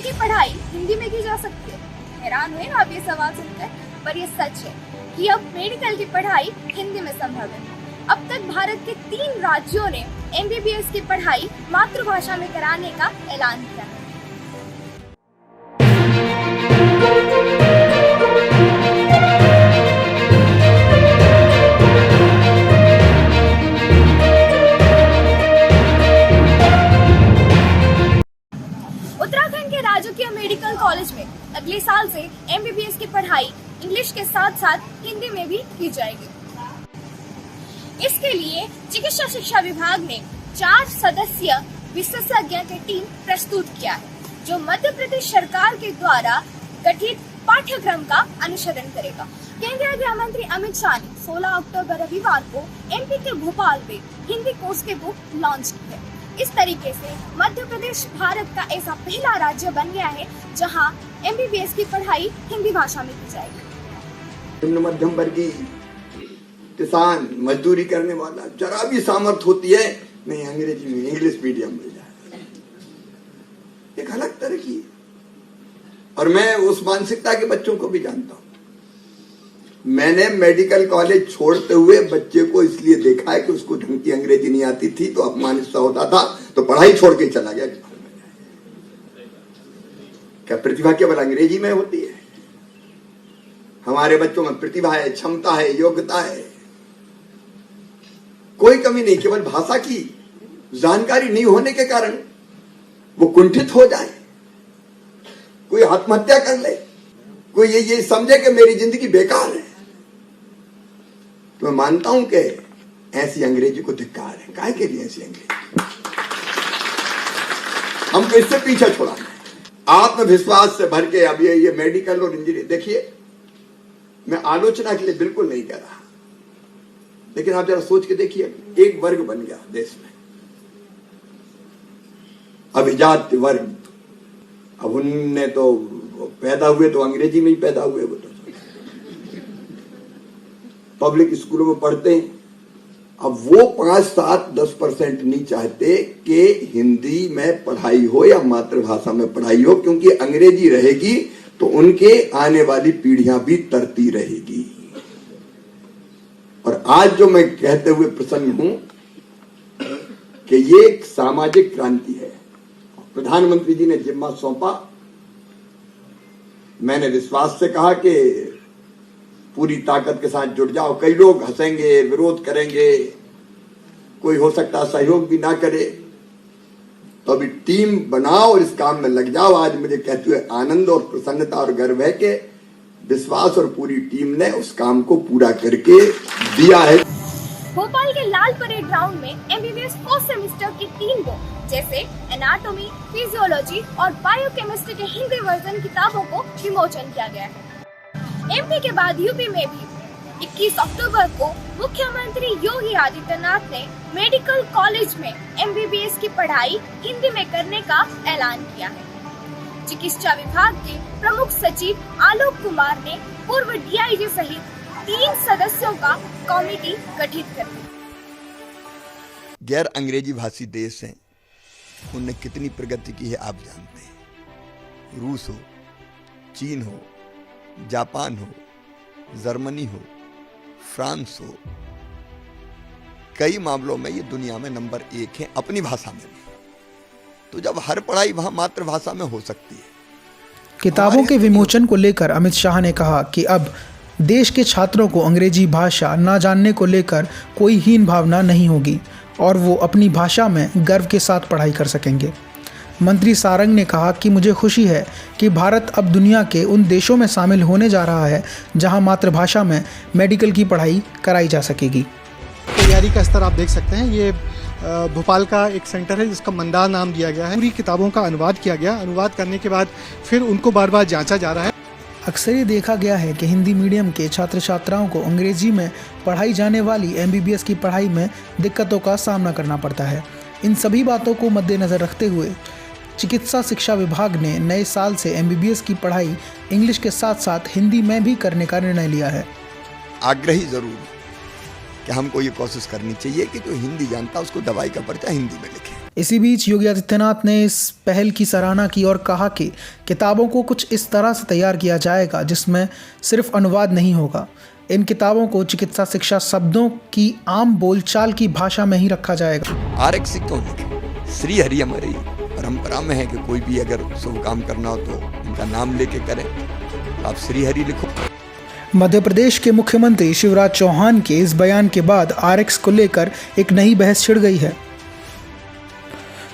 की पढ़ाई हिंदी में की जा सकती है? हैरान हुए ना आप ये सवाल सुनकर, पर ये सच है कि अब मेडिकल की पढ़ाई हिंदी में संभव है। अब तक भारत के 3 राज्यों ने MBBS की पढ़ाई मातृभाषा में कराने का ऐलान किया है। उत्तराखंड के राजकीय मेडिकल कॉलेज में अगले साल से MBBS की पढ़ाई इंग्लिश के साथ साथ हिंदी में भी की जाएगी। इसके लिए चिकित्सा शिक्षा विभाग ने 4 सदस्यीय विशेषज्ञ की टीम प्रस्तुत किया है, जो मध्य प्रदेश सरकार के द्वारा गठित पाठ्यक्रम का अनुसरण करेगा। केंद्रीय गृह मंत्री अमित शाह ने 16 अक्टूबर रविवार को MP के भोपाल में हिंदी कोर्स के बुक लॉन्च की है। इस तरीके से मध्य प्रदेश भारत का ऐसा पहला राज्य बन गया है जहां MBBS की पढ़ाई हिंदी भाषा में की जाएगी। निम्न मध्यम वर्गीय किसान मजदूरी करने वाला जरा भी सामर्थ होती है, नहीं अंग्रेजी में इंग्लिश मीडियम मिल जाए, एक अलग तरह की। और मैं उस मानसिकता के बच्चों को भी जानता हूं। मैंने मेडिकल कॉलेज छोड़ते हुए बच्चे को इसलिए देखा है कि उसको ढंग की अंग्रेजी नहीं आती थी, तो अपमानित सा होता था, तो पढ़ाई छोड़ के चला गया। क्या प्रतिभा केवल अंग्रेजी में होती है? हमारे बच्चों में प्रतिभा है, क्षमता है, योग्यता है, कोई कमी नहीं। केवल भाषा की जानकारी नहीं होने के कारण वो कुंठित हो जाए, कोई आत्महत्या कर ले, कोई ये समझे कि मेरी जिंदगी बेकार है, तो मैं मानता हूं कि ऐसी अंग्रेजी को धिक्कार है। काहे के लिए ऐसी अंग्रेजी? हमको इससे पीछे छोड़ाना है। आत्मविश्वास से भर के अब ये मेडिकल और इंजीनियरिंग, देखिए मैं आलोचना के लिए बिल्कुल नहीं कह रहा, लेकिन आप जरा सोच के देखिए, एक वर्ग बन गया देश में, अभिजात वर्ग। अब उनने तो पैदा हुए तो अंग्रेजी में ही पैदा हुए, वो तो पब्लिक स्कूलों में पढ़ते हैं। अब वो 5, 7, 10% नहीं चाहते कि हिंदी में पढ़ाई हो या मातृभाषा में पढ़ाई हो, क्योंकि अंग्रेजी रहेगी तो उनके आने वाली पीढ़ियां भी तरती रहेगी। और आज जो मैं कहते हुए प्रसन्न हूं कि ये एक सामाजिक क्रांति है। प्रधानमंत्री जी ने जिम्मा सौंपा, मैंने विश्वास से कहा कि पूरी ताकत के साथ जुट जाओ। कई लोग हंसेंगे, विरोध करेंगे, कोई हो सकता सहयोग भी ना करे, तो अभी टीम बनाओ और इस काम में लग जाओ। आज मुझे कहते हुए आनंद और प्रसन्नता और गर्व है कि विश्वास और पूरी टीम ने उस काम को पूरा करके दिया है। भोपाल के लाल परेड ग्राउंड में MBBS 4th सेमेस्टर की 3 बुक जैसे एनाटॉमी, फिजियोलॉजी और बायोकेमिस्ट्री के हिंदी वर्जन किताबों को विमोचन किया गया है। MP के बाद UP में भी 21 अक्टूबर को मुख्यमंत्री योगी आदित्यनाथ ने मेडिकल कॉलेज में MBBS की पढ़ाई हिंदी में करने का ऐलान किया है। चिकित्सा विभाग के प्रमुख सचिव आलोक कुमार ने पूर्व DIG सहित 3 सदस्यों का कमेटी गठित कर दी। गैर अंग्रेजी भाषी देश हैं, उनने कितनी प्रगति की है आप जानते हैं। रूस हो, चीन हो, जापान हो, जर्मनी हो, फ्रांस हो, कई मामलों में ये दुनिया में नंबर 1 है अपनी भाषा में भी। तो जब हर पढ़ाई वहां मातृभाषा में हो सकती है। किताबों के विमोचन को लेकर अमित शाह ने कहा कि अब देश के छात्रों को अंग्रेजी भाषा न जानने को लेकर कोई हीन भावना नहीं होगी और वो अपनी भाषा में गर्व के साथ पढ़ाई कर सकेंगे। मंत्री सारंग ने कहा कि मुझे खुशी है कि भारत अब दुनिया के उन देशों में शामिल होने जा रहा है जहां मातृभाषा में मेडिकल की पढ़ाई कराई जा सकेगी। तैयारी का स्तर आप देख सकते हैं। ये भोपाल का एक सेंटर है जिसका मंदार नाम दिया गया है। पूरी किताबों का अनुवाद किया गया। अनुवाद करने के बाद फिर उनको बार बार जांचा जा रहा है। अक्सर ये देखा गया है कि हिंदी मीडियम के छात्र छात्राओं को अंग्रेजी में पढ़ाई जाने वाली MBBS की पढ़ाई में दिक्कतों का सामना करना पड़ता है। इन सभी बातों को मद्देनजर रखते हुए चिकित्सा शिक्षा विभाग ने नए साल से MBBS की पढ़ाई इंग्लिश के साथ साथ हिंदी में भी करने का निर्णय लिया है। आग्रही जरूर कि हमको ये कोशिश करनी चाहिए कि जो हिंदी जानता उसको दवाई का पर्चा हिंदी में लिखे। इसी बीच योगी आदित्यनाथ ने इस पहल की सराहना की और कहा कि किताबों को कुछ इस तरह से तैयार किया जाएगा जिसमें सिर्फ अनुवाद नहीं होगा। इन किताबों को चिकित्सा शिक्षा शब्दों की आम बोलचाल की भाषा में ही रखा जाएगा। आरक्षित क्यों लिखे? श्री हरि हमारी परंपरा में है कि कोई भी अगर शुभ काम करना हो तो उनका नाम लेके करें। आप श्री हरि लिखो। मध्य प्रदेश के मुख्यमंत्री शिवराज चौहान के इस बयान के बाद आरएक्स को लेकर एक नई बहस छिड़ गई है।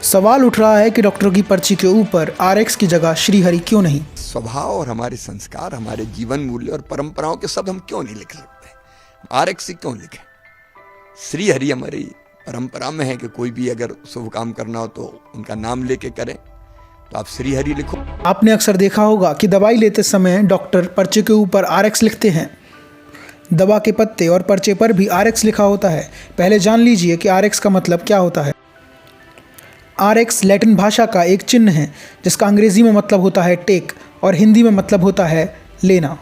सवाल उठ रहा है कि डॉक्टर की पर्ची के ऊपर आरएक्स की जगह श्रीहरि क्यों नहीं? स्वभाव और हमारे संस्कार, हमारे जीवन मूल्य और परंपराओं के शब्द हम क्यों नहीं लिख सकते? आरएक्स क्यों लिखें? श्री हरि हमारी परंपरा में है कि कोई भी अगर शुभ काम करना हो तो उनका नाम लेके करें। तो आप श्री हरि लिखो। आपने अक्सर देखा होगा कि दवाई लेते समय डॉक्टर पर्चे के ऊपर आरएक्स लिखते हैं। दवा के पत्ते और पर्चे पर भी आरएक्स लिखा होता है। पहले जान लीजिए कि आरएक्स का मतलब क्या होता है। आरएक्स लैटिन भाषा का एक चिन्ह है जिसका अंग्रेजी में मतलब होता है टेक और हिंदी में मतलब होता है लेना।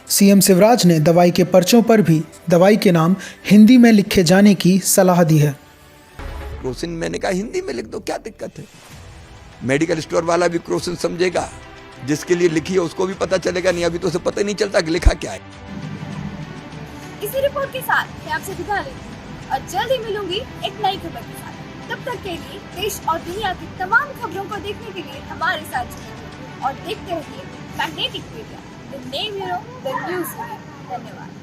सीएम शिवराज ने दवाई के पर्चों पर भी दवाई के नाम हिंदी में लिखे जाने की सलाह दी है। क्रोसिन मैंने कहा हिंदी में लिख दो, क्या दिक्कत है? मेडिकल स्टोर वाला भी क्रोसिन समझेगा, जिसके लिए लिखी है उसको भी पता चलेगा। नहीं अभी तो उसे पता ही नहीं चलता कि लिखा क्या है। इसी रिपोर्ट के साथ मैं आपसे विदा लेती हूँ और जल्द ही मिलूंगी एक नई खबर के साथ। तब तक के लिए देश और दुनिया की तमाम खबरों को देखने के लिए हमारे साथ जुड़िए और देखते रहिए magnetic media, the name you know, the news. धन्यवाद।